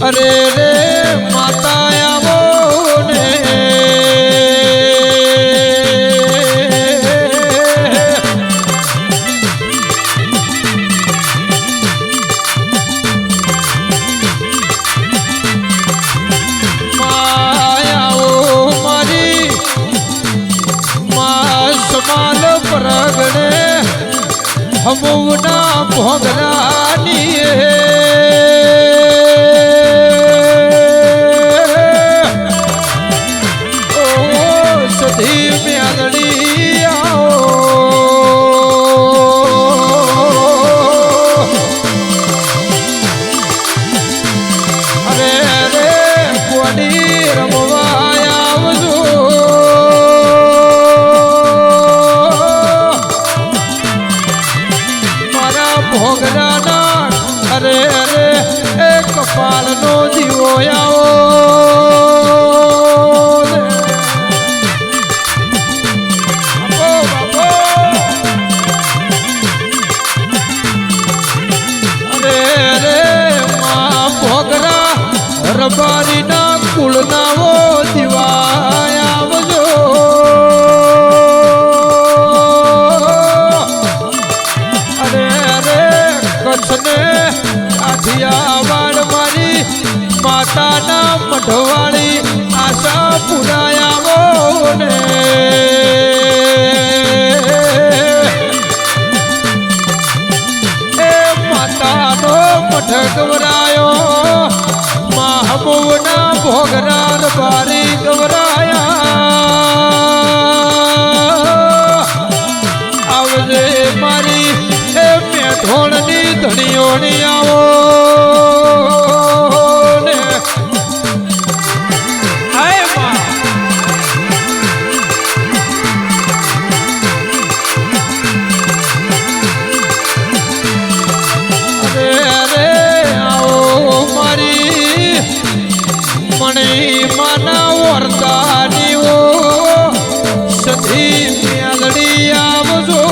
અરે રે માતા આવો ને પ્રગણે હમુના ભોગરાની ઓ સધી મેલડી આવો અરે રે કોડી રમવા આવજો ભોગરાના અરે અરે એ કપાળનો દીવો આવો અરે અરે મા ભોગરા રબારીના કુળનાવો દીવા આવજો કચ્છને કાઠિયાવાડ મારી માતાના મઢવાળી આશા પુરાયાવો ને એ માતાનો મઢ ગવરાયો મહાબુના ભોગરા રબારી ગવરાયા આવજે મારી એ મેઠોણની ધણીઓની આવો ને હાય માં અરે અરે આવો મારી મણી માના વરદાની ઓ સધી મેલડી આવજો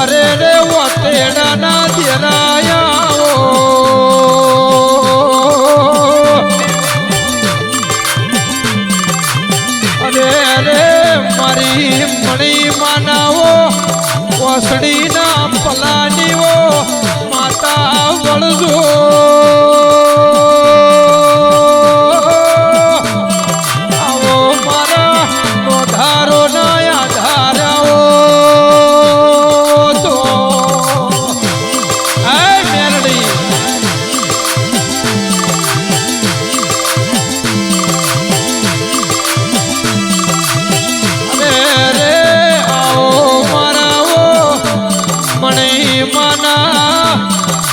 અરે રે વતેડાના દેરાયાઓ અરે અરે મારી મણી માનાવો ઓસડીના પલાનીઓ માતા વળજો આવો મારા નોધારો ના આધારાઓ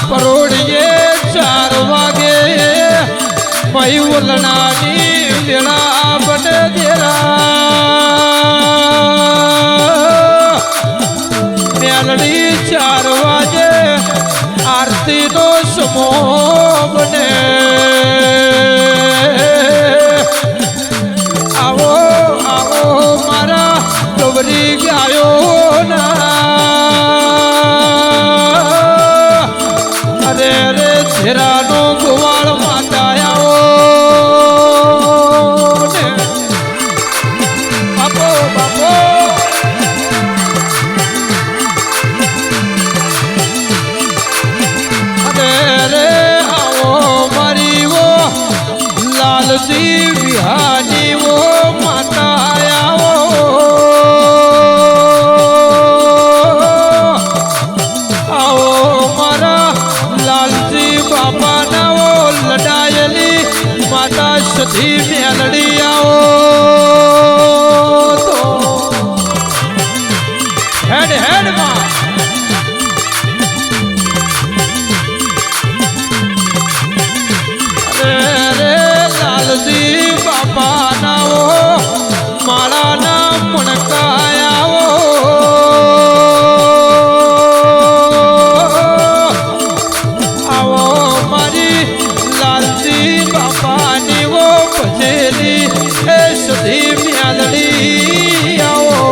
પરોડીએ 4 વાગે મયુલનાની વેળા બને દેરા મેલડી 4 વાગે આરતીનો સમો બને આવો આવો મારા ગોબરી ગાયો ના અરે રે ધેરાનો ગોવાળ માતા આવો ને બાપો બાપો અરે રે આવો મારી વો લાલજી વિહાની વો માતા આવો આવો મારા લાલજી બાપા નાઓ લડાયેલી માતા સધી મેલડી આવો તો હેડ હેડ માં અરે રે લાલજી બાપા નાઓ માળાના મણકાયાઓ બાપાની વો ભજેલી એ સધી મેલડી આવો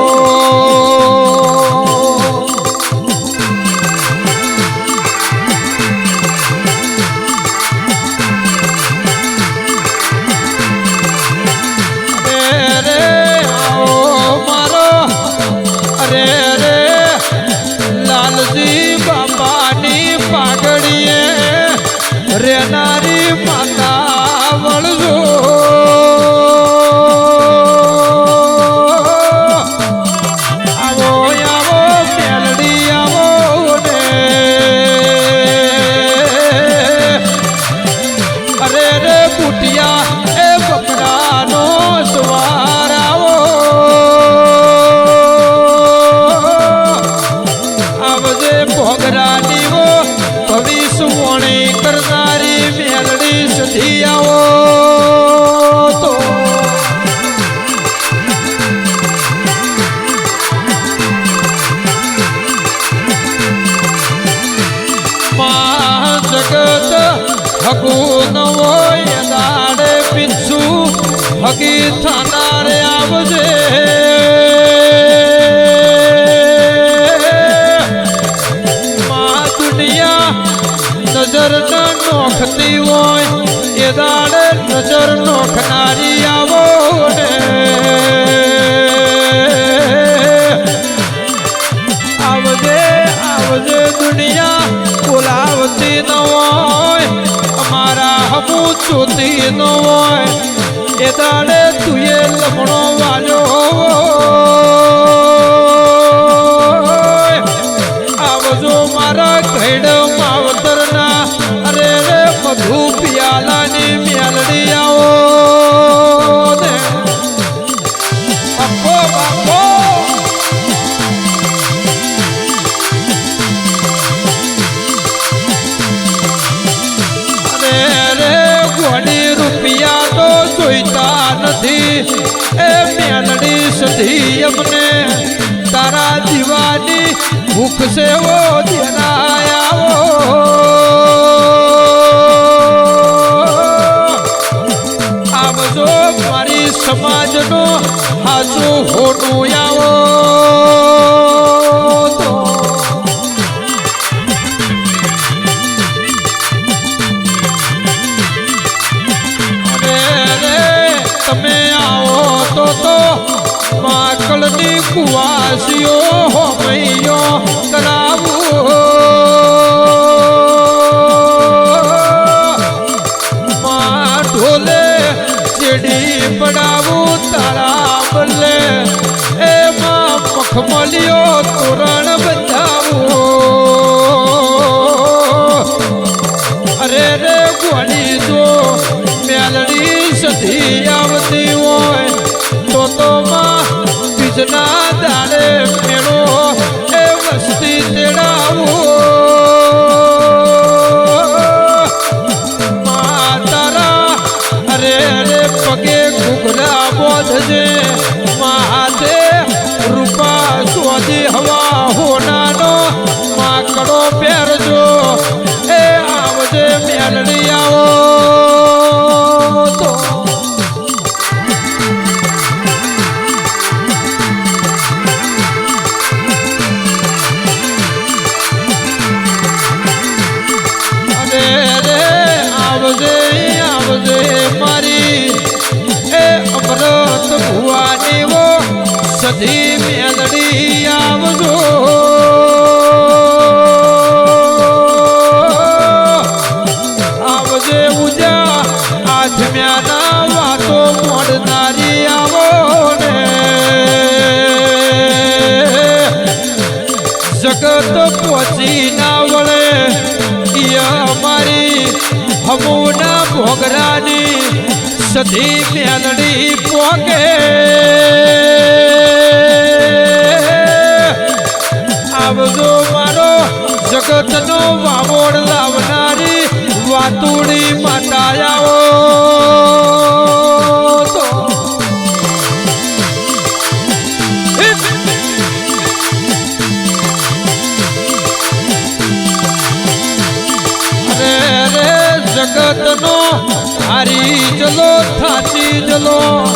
હગુ ન હોય દાડે પીછું હગી થનારે આવજે માં દુનિયા નજર ન નોખતી હોય એ દાડે નજર નોખનારી આવો ને આવજે આવજે દુનિયા બોલાવતી ન હોય અમારા હમુ જોતી ન હોય એ દાડે તુએ લમણો વાલ્યો આવજો મારા ઘેડ માવતરના અરે રે મધુ પિયાલાની મેલડી આવો ને બાપો બાપો રૂપિયા તો જોઈતા નથી એ મેલડી સધી અમને તારા દીવાની ભૂખ સેવો જનાયા આવજો મારી સમાજનો હાચો હોનું આવો તમે આવો તો માકળની કુવાસીઓ હોમૈયો કરાવું માં ઢોલે ચેડી પડાવું તારા બદલે એમાં મખમલિયો તોરણ બંધાવું અરે રે ગોળી જો મેલડી સધી આવતી હોય તો માં બીજના દાડે મેળો એ વસ્તી તેડાવું તારા અરે અરે પગે ઘૂઘરા બોધજે માથે રૂપા સોજી હવા હોનાનો માકડો પહેરજો એ આવજે મેલડી આવો સધી મેલડી આવજો આવજે ઉજા આઠમ્યાના વાતો મળનારી આવો ને જગત પહોંચી ના વળે અમારી હમુના ભોગરાની સધી મેલડી પોકે આવજો મારો જગતનો વાવોડ લાવનારી વાતુડી માતાયાઓ અરે રે જગતનો હારી જલો થાચી જલો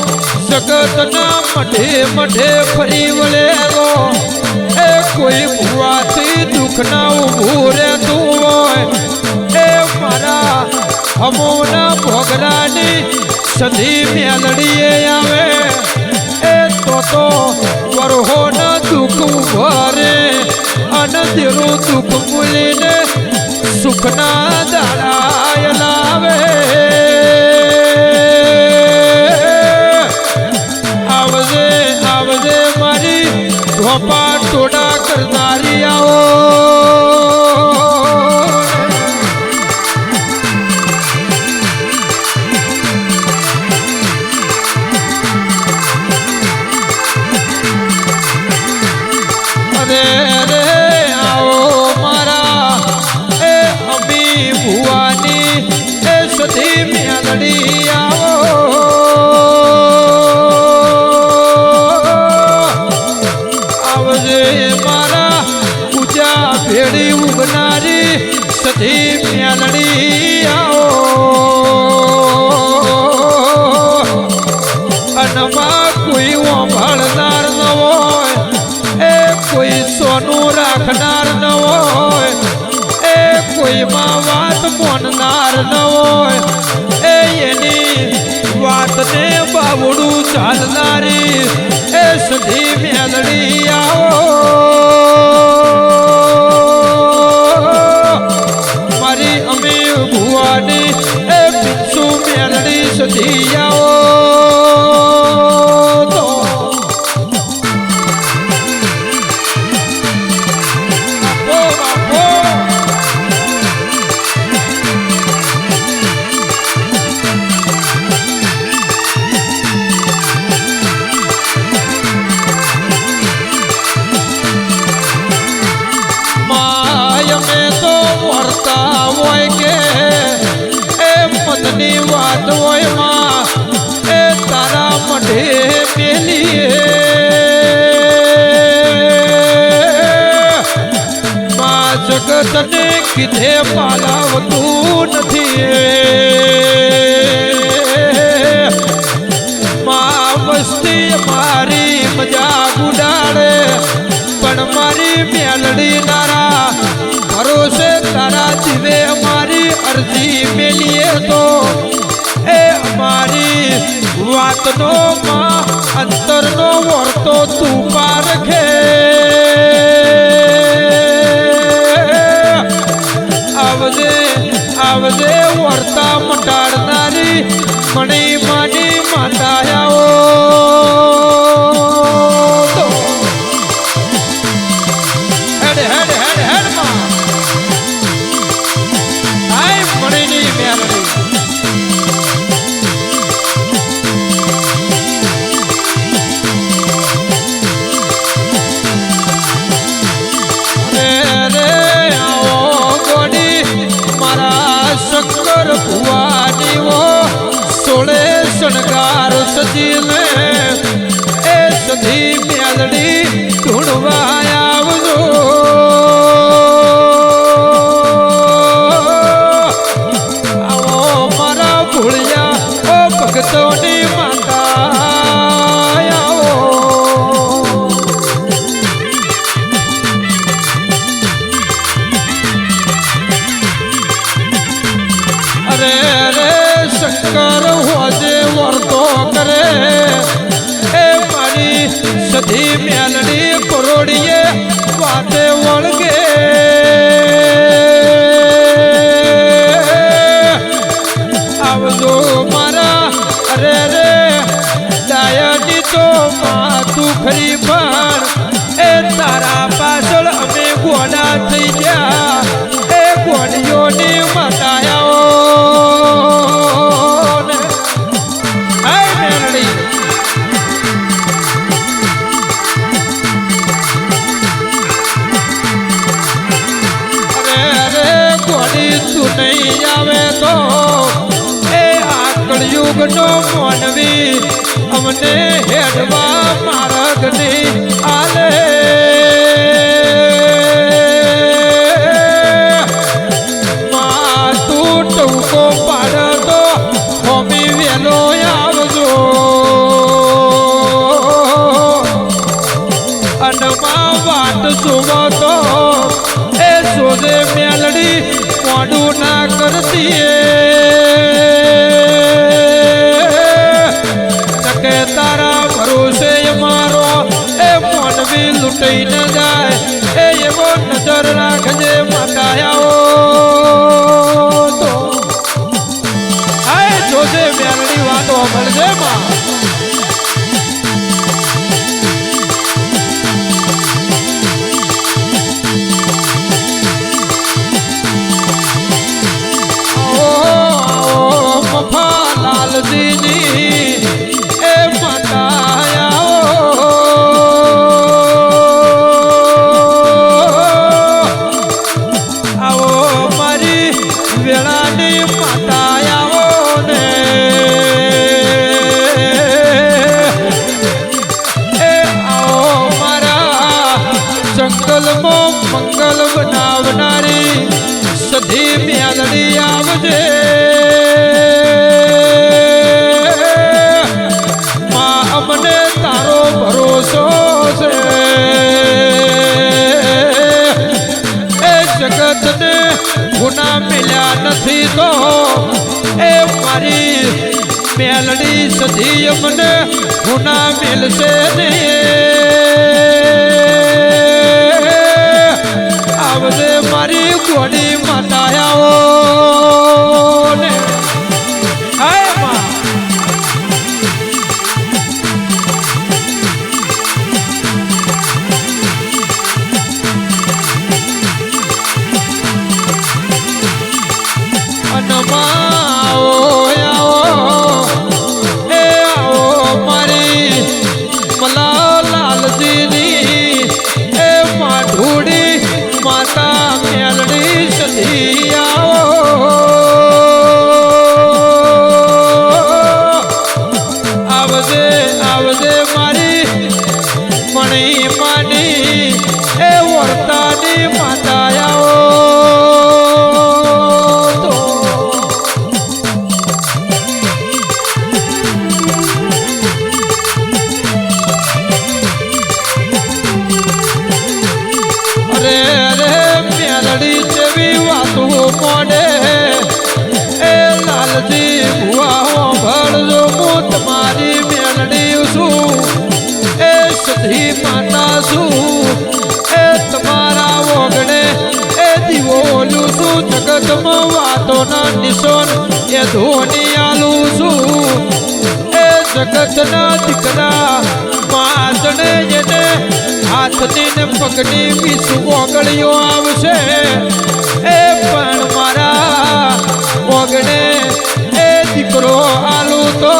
જગતના મઢે મઢે ફરી વળેલો એ કોઈ ભૂવાથી દુઃખ ના ઊભું રહેતું હોય એ મારા હમોના ભોગરાની સધી મેલડીએ આવે એ તો વરહોના દુઃખ ઉભરે અને તેરું દુઃખ ભૂલીને સુખના દાડા લાવે આવજે આવજે મારી ધોપા ટોડા કરનારી આવો અરે રે આવો મારા એ અમી ભુવાની એ સધી મેલડી આવો મારા પૂજા ભેડી ઉગનારી સધી મેલડી આવો રાખનાર ન હોય, એ કોઈમાં વાત મોનનાર ન હોય, એ એની વાતને બાવડું ચાલનારી એ સધી મેલડી આવો મારી અમે ભુવાની એ પિચ્છુ મેલડી સધી આવો તો વાત હોય માં એ તારા મઢે મેલીએ માં જગતને કીધે પાલાવતું નથી માં મસ્તી મારી મજા ગુડાડે પણ મારી મેલડી નારા ભરોસે તારા જીવે અમારી અરજી મેલીએ તો એ અમારી વાતનો માં અંતરનો વર્તો તું પારખે આવજે આવજે વર્તા મટાડનારી મણી માની માતાયાઓ હેડ હેડ હેડ હેડ માં આય મણીની મેલડી શંકર ભુવાની વો સોળે શણગાર સજીને એ સધી મેલડી ઢૂંઢવા આવજો આવો મારા ભૂળિયા ઓ ભક્તોની માતા આવો અરે રે શંકર હોજે વર્તો કરે એ મારી સધી મેલડી કરોડીએ વાતે વળગે આવજો મારા અરે રે ડાયની તો માતું ખરી પણ એ તારા પાછળ અમે ગોડા થઈ ગયા એ ગોડીઓની માતાયાઓ તું નહીં આવે તો એ આકળયુગનો મોનવી અમને હેડવા માર્ગની આલે માં તું ટૂંકો પાડ તો હોમી વેલો આવજો અનમાં વાત સુવો તો એ શોધે મેલડી મોડું ના કરતી કે તારા ભરોસે મારો એ મોનવી લૂંટાઈ ન જાય એ એવો નજર રાખજે માતાયાઓ તો આય જોજે મેલડી વાતો મળજે માં લાલજીની એ માતાયાઓ આવો મારી વેળાની માતાયાઓ ને એ આવો મારા જંગલમાં મંગલ બનાવનારી સધી મેલડી આવજે અમને તારો ભરોસો છે હુના મિલ્યા નથી તો એ મારી મેલડી સધી મને હુના મિલશે નહીં આવજે મારી ગોડી માતાયાઓ ને હાય માં એ ધોની આલું છું એ જગતના દીકરા માસને એને હાથની ને પગની વીસ ઓગળીઓ આવશે એ પણ મારા ઓગણે એ દીકરો આલું તો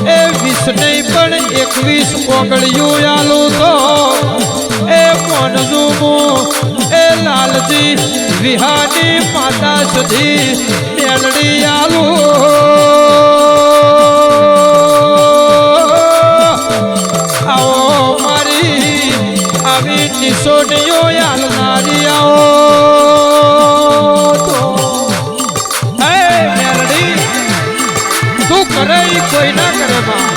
એ 20 નહીં પણ 21 ઓગળિયું આલું તો એ મોનજું એ લાલજી વિહાની માતા સુધી મેલડી આલુ આવો મારી આવી નિશોનીઓ આલનારી આવો તો હે મેલડી તું કરે કોઈ ના કરે માં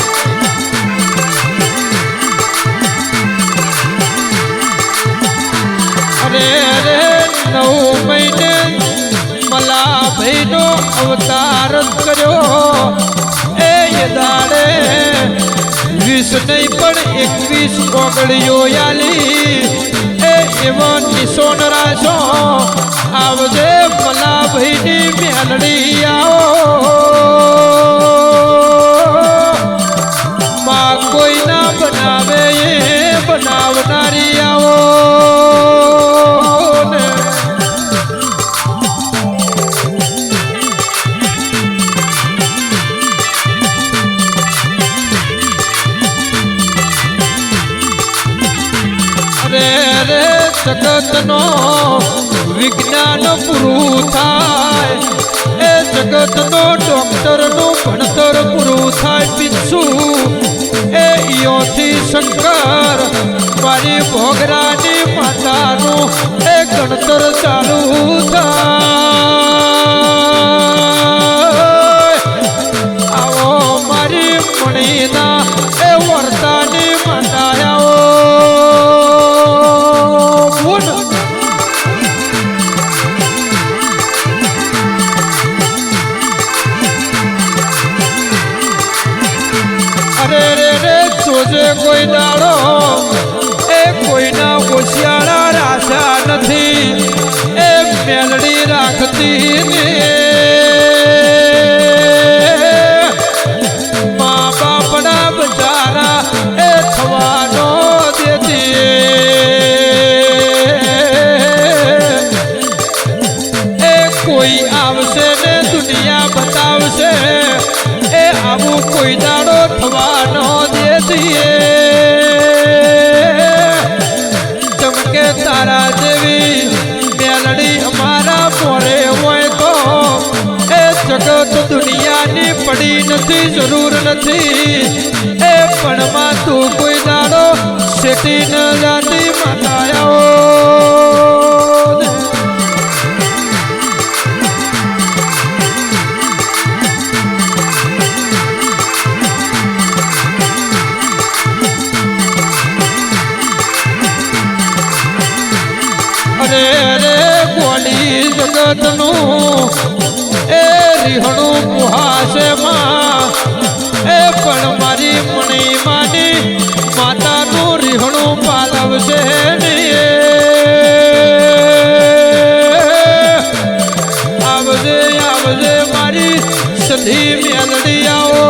અરે અરે 9 મહિને મલા ભાઈનો અવતાર કર્યો એ દાડે 20 નહીં પણ 21 ઓગળીઓ આલી એ એવો નિશોન રાશો આવજે મલા ભાઈની મેલડી આવો માં કોઈ ના બનાવે એ બનાવનારી આવો જગતનો વિજ્ઞાન પૂરું થાય એ જગતનો ડોક્ટરનું ભણતર પૂરું થાય પીછું એ ઈયોથી શંકર મારી ભોગરાની માતાનું એ ગણતર ચાલુ થાય આવો મારી મણીના એ વર્તાની માતા આવો કોઈ દાડો એ કોઈના હોશિયાળા રાશા નથી એ મેલડી રાખતી ને મા બાપના બચારા એ થવાનો દેતી એ કોઈ આવશે ને દુનિયા બતાવશે એ આવું કોઈ દાડો થવાનો દેતી ચમકે તારા જેવી મેલડી અમારા મોરે હોય તો એ જગત દુનિયાની પડી નથી જરૂર નથી એ પણ માં તું કોઈ દાડો શેટી ન જાતી માતાયાઓ અરે રે ગોલી મારી જગતનું એ રીહણું પુહાશે માં એ પણ મારી મણી માની માતાનું રીહણું પાલવશે આવજે આવજે મારી સધી મેલડી આવો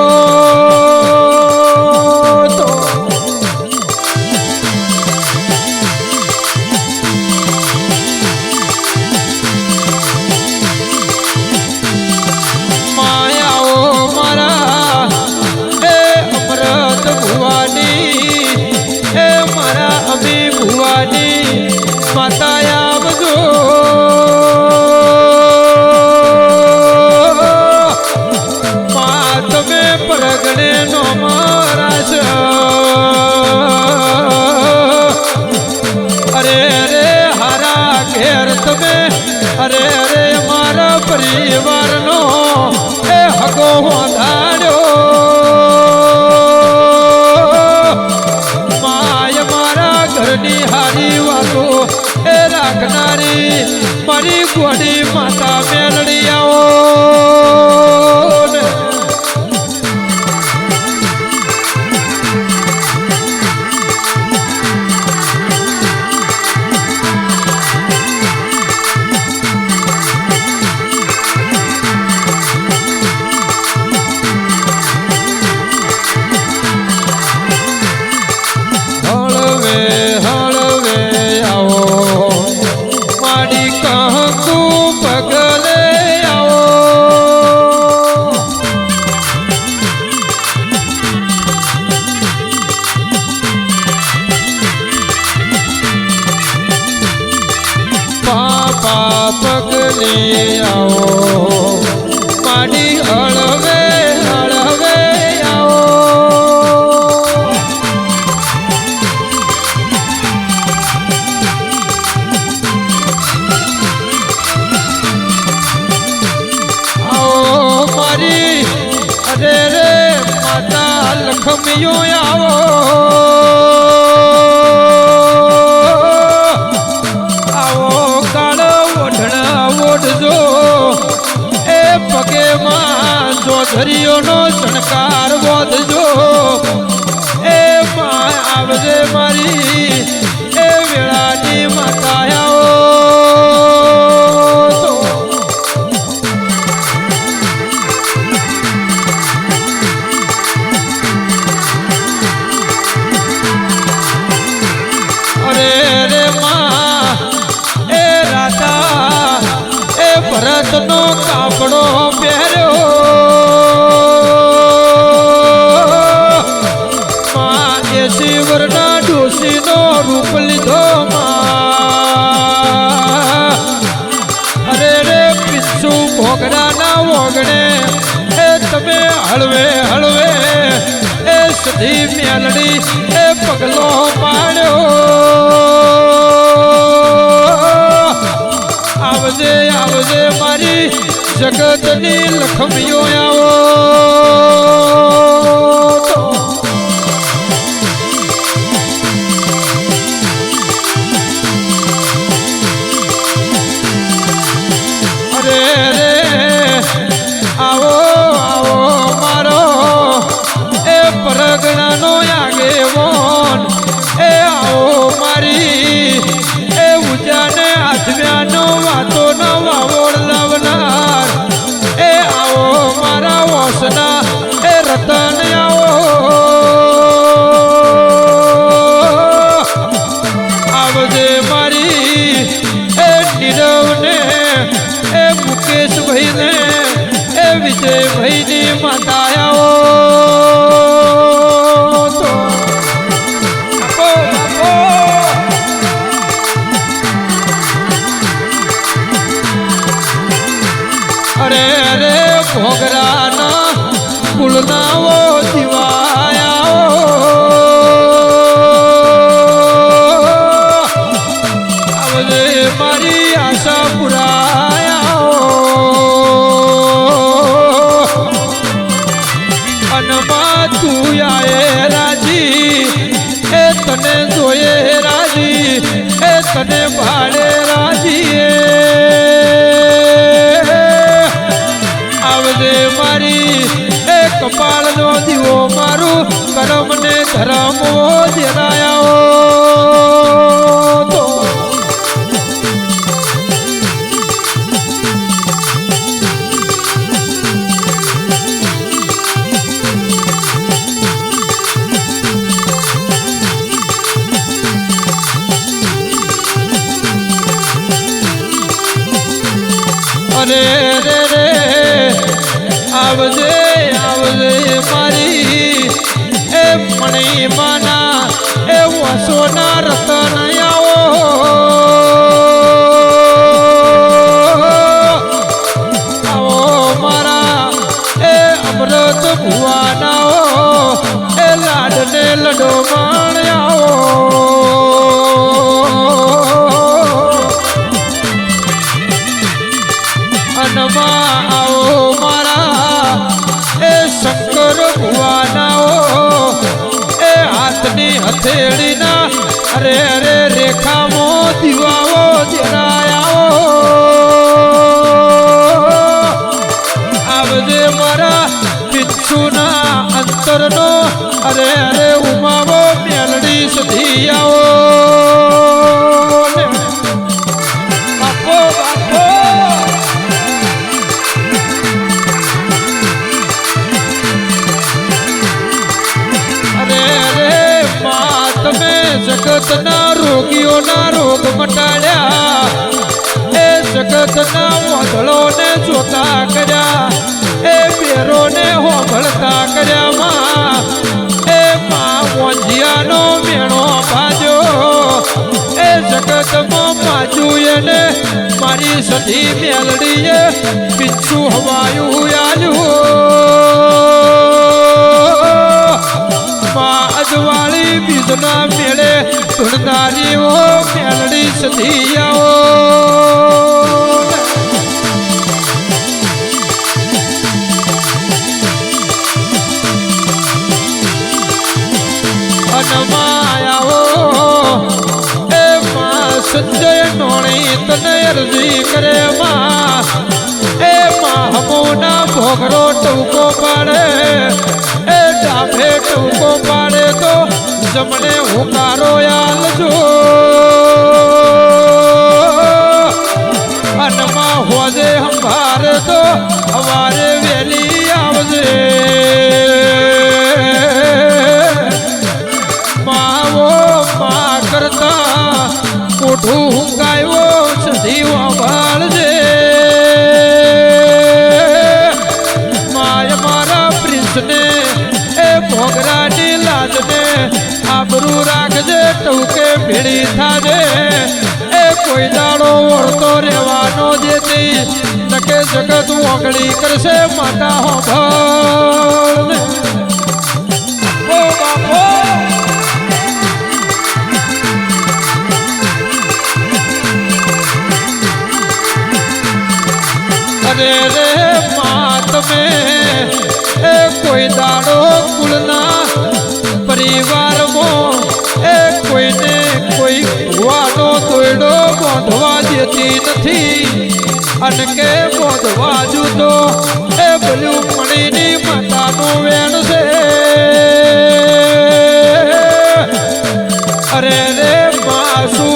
માતા આવજો મા તમે પરગણે નો મારાશ અરે અરે હારા ઘેર તમે અરે અરે મારા પરિવારનો એ હગો વધાર્યો માય મારા ઘરની હારી વાતો એ રાખનારી મારી ગોડી માતા મેલડી આવો પગલે આવો માડી હળવે હળવે આવો આવો મારી અરે રે માતા લખમિયો આવો એ પગે માં ચોધરીઓનો શણકાર વધજો એ માં આવજે મારી એ વેળાની માતા આવો અરે રે માં એ રાધા ભરતનો કાપડો પહેર્યો માં શિવરના ડોશીનો રૂપ લીધો અરે રે પિચ્છુ ભોગડાના વોગણે એ તમે હળવે હળવે એ સધી મેલડી એ પગલો પાડ્યો આવજે આવજે મારી જગતની લખમીઓ આવો અરે રે આવો આવો મારો એ પરગણાનો આગેવાન એ આવો મારી એ ઉજાને આત્મ્યાનો વાતો નવા ઓળ લાવનાર એ આવો મારા વોસના એ રતન આવો આવજે મારી એ નીરવને એ મુકેશભાઈને એ વિજયભાઈની માતા આવો અરે અરે ભોગરાના કુળનાઓ દિવાયા આવજે મારી આશા પુરાયા અનમાં તું આયે રાજી એ તને જોઈએ રાજી એ તને ભાડે રાજી કપાળનો દીવો મારું કરમ ને ધરમ જરાયો તો અરે રે રે આવજે આવજે મારી એ મણી માના એ વસોના રતન આવો આવો મારા એ અમૃત ભુવાનાઓ એ લાડને લડો માણ્યાઓ અનમાં આવો મારા એ શંકર ભુવાનાઓ એ હાથની હથેળીના અરે અરે રેખામાં દીવાઓ દેરાયાઓ આવજે મારા પિચ્છુના અંતરનો અરે અરે ઉમાવો મેલડી સધી આવો બાપો બાપો જગતના રોગીઓના રોગ મટાડ્યા એ જગતના વાદળોને જોતા કર્યા એ બેરોને હોભળતા કર્યા માં એ માં મોંજિયાનો મેણો ભાજ્યો એ જગતમાં માજુયને મારી સધી મેલડીએ પીછું હવાયું આલ્યું માં અજવાળી બીજના મેળે ધૂળદારીઓ મેલડી સધી આવો અનમાયાઓ એ માં સંજય નોણી તને અરજી કરે માં એ માં હમોના ભોગરો ટૂંકો પાડે એ ડાભે ટૂંકો પાડે તો જમણે હુકારો આલજો અનમાં હોજે સંભારે તો હવારે વેલી આવજે માવો મા કરતા મોઢું હુંગાયો સધી વાળજે માય મારા પ્રિન્સને એ ભોગરાની લાજને આબરૂ રાખજે ટૂકે ભીડી થાજે એ કોઈ દાડો વળતો રહેવાનો જેથી નકે જગત ઓગળી કરશે માતા હોભળ ઓ બાપો અરે રે મા તમે એ કોઈ દાડો કુળના પરિવારમાં એ કોઈને કોઈ ભુવાનો દોયડો બાંધવા દેતી નથી અને કે બાંધવા જુદો એ ભલું મણીની માતાનું વેણ છે અરે રે માસુ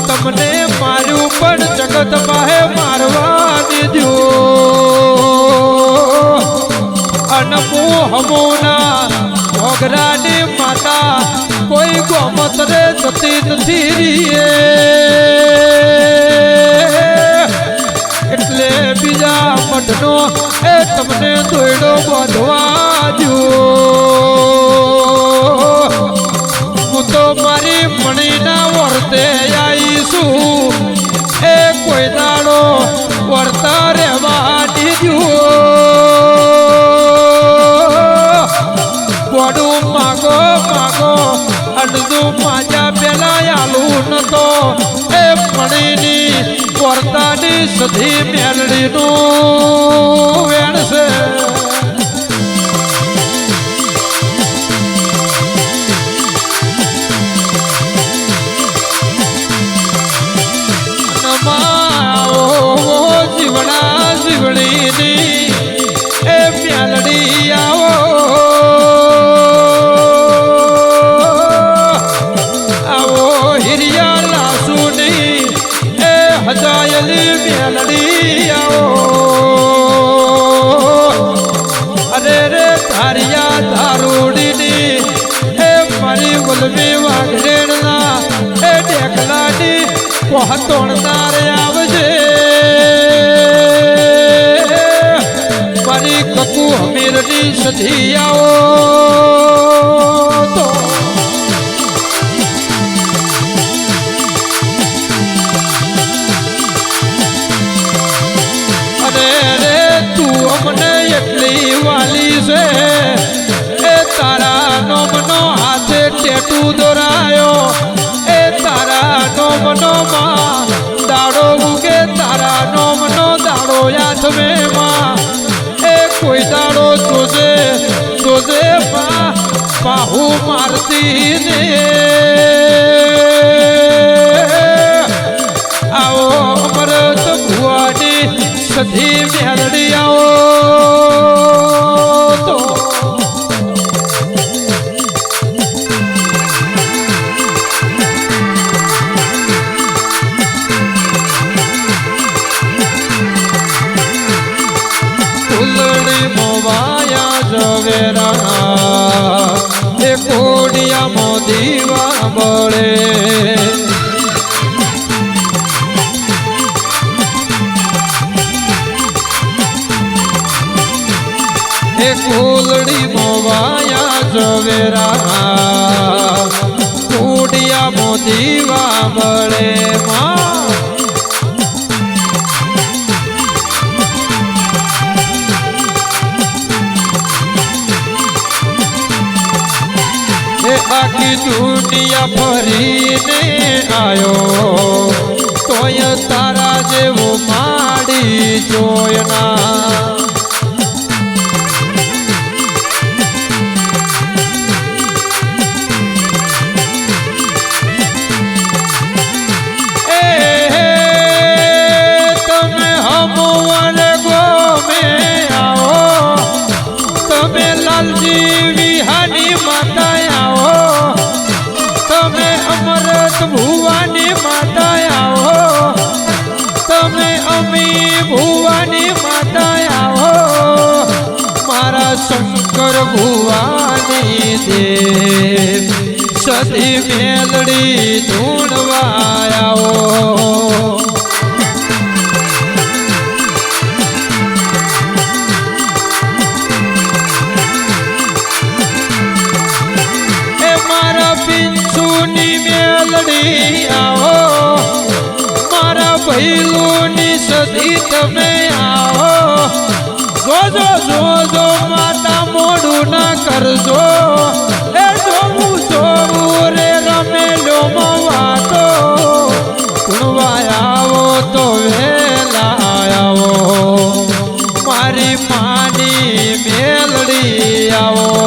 તમને માર્યું પણ જગત માહે મારવા દીધો અનમુ હમોના ભોગરાની માતા કોઈ ગોમતરે જતી નથી રીએ એટલે બીજા મઠનો એ તમને દોયડો બાંધવા દો હું તો મારી મણીના વર્તે આવીશું એ કોઈ દાડો વર્તા રહેવા દીધું ગોડું માગો માગો અડધું માજા પેલા આલું નતો એ મણીની વર્તાની સધી મેલડીનું વેણ છે જીવડા જીવડીની એ મેલડી આવો સજાયેલી મેલડી આવો અરે રે ધારિયા ધારુડીની એ મારી વલમી વાઘરેણના એ ઢેકલાની પહોંચોણનાર આવજે મારી કકુ હમીરની સધી આવો તો અને રે તું અમને એટલી વાલી છે એ તારા નોમનો હાથે ટેટુ દોરાયો એ તારા નોમનો માં દાડો ઉગે તારા નોમનો દાડો યાથમે માં એ કોઈ દાડો જોજે જોજે માં બાહુ મારતી ને આવો અમરત ભુવાની સધી મેલડી આવો તો ફૂલડી મોવાયા જવેરા એ કોડિયા મોદીવા બળે એ ફૂલડી મોવાયા જવેરા કોડિયા મોદીવા બળે માં આખી દુનિયા ફરીને આયો તોય તારા જેવો માડી જોયના તમે હમવન ગોમે આવો તમે લાલજી વિહાની માતા અમરત ભુવાની માતા આવો તમે અમી ભુવાની માતા આવો મારા શંકર ભુવાની દેવ સદી મેલડી ધૂણવા આવો મેલડી આવો મારા ભૈલુની સદી તમે આવો જોજો જોજો માતા મોડું ના કરજો એ જોવું જોવું રે રમેલો વાતો ગુણવા આવો તો વેલા આવો મારી માની મેલડી આવો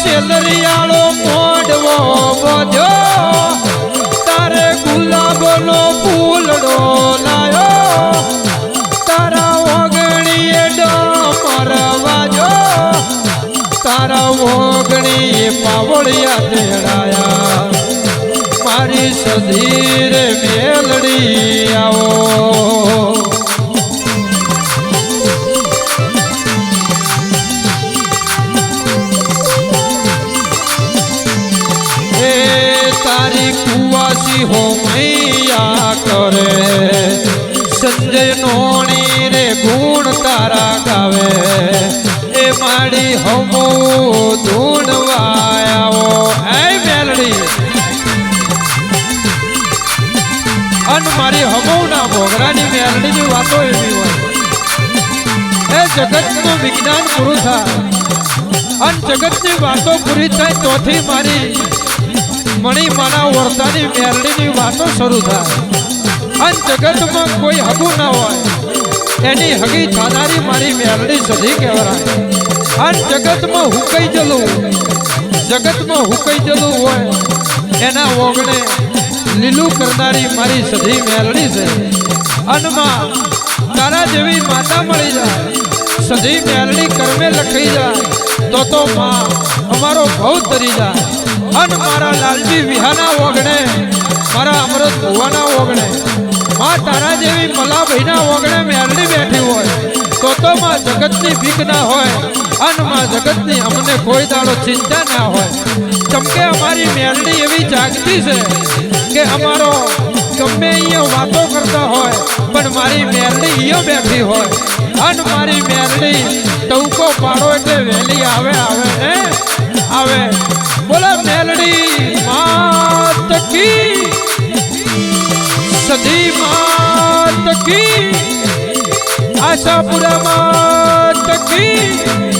સેલરિયાળો મોડવો બધ્યો તારે ગુલાબનો ફૂલડો લાયો તારા ઓગણીએ ડમર વાજો તારા ઓગણીએ પાવળિયા તેડાયા મારી સધી રે મેલડી આવો તારી કુવાસી હો મૈયા કરે સંજય નોણી રે ગુણ તારા ગાવે એ માડી હમો ધૂણવાયાવો એ મેલડી અન મારી હમોના ભોગરાની મેલડીની વાતો એવી હોય એ જગતનું વિજ્ઞાન પૂરું થાય અન જગતની વાતો પૂરી થાય તોથી મારી મણી માના વર્તાની મેરડીની વાતો શરૂ થાય અન જગતમાં કોઈ હગું ના હોય એની હગી થાનારી મારી મેરડી સધી કહેવાય અન જગતમાં હુકઈ જલું હોય એના ઓગણે લીલું કરનારી મારી સધી મેરડી છે અનમાં તારા જેવી માતા મળી જાય સધી મેલડી કર્મે લખી જાય તો માં અમારો ભવ તરી જાય અન મારા લાલજી વિહાના ઓગણે મારા અમૃત ભુવાના ઓગણે માં તારા જેવી મલાભાઈના ઓગણે મેલડી બેઠી હોય તો માં જગતની ભીખ ના હોય અન માં જગતની અમને કોઈ દાડો ચિંતા ના હોય ચમકે અમારી મેલડી એવી જાગતી છે કે અમારો ગમે અહીંયા વાતો કરતા હોય પણ મારી મેલડી અહીંયા બેઠી હોય અન મારી મેલડી ટવકો પાડો એટલે વહેલી આવે ને આવે બોલો મેલડી માત કી સધી માત કી આશાપુરા માત કી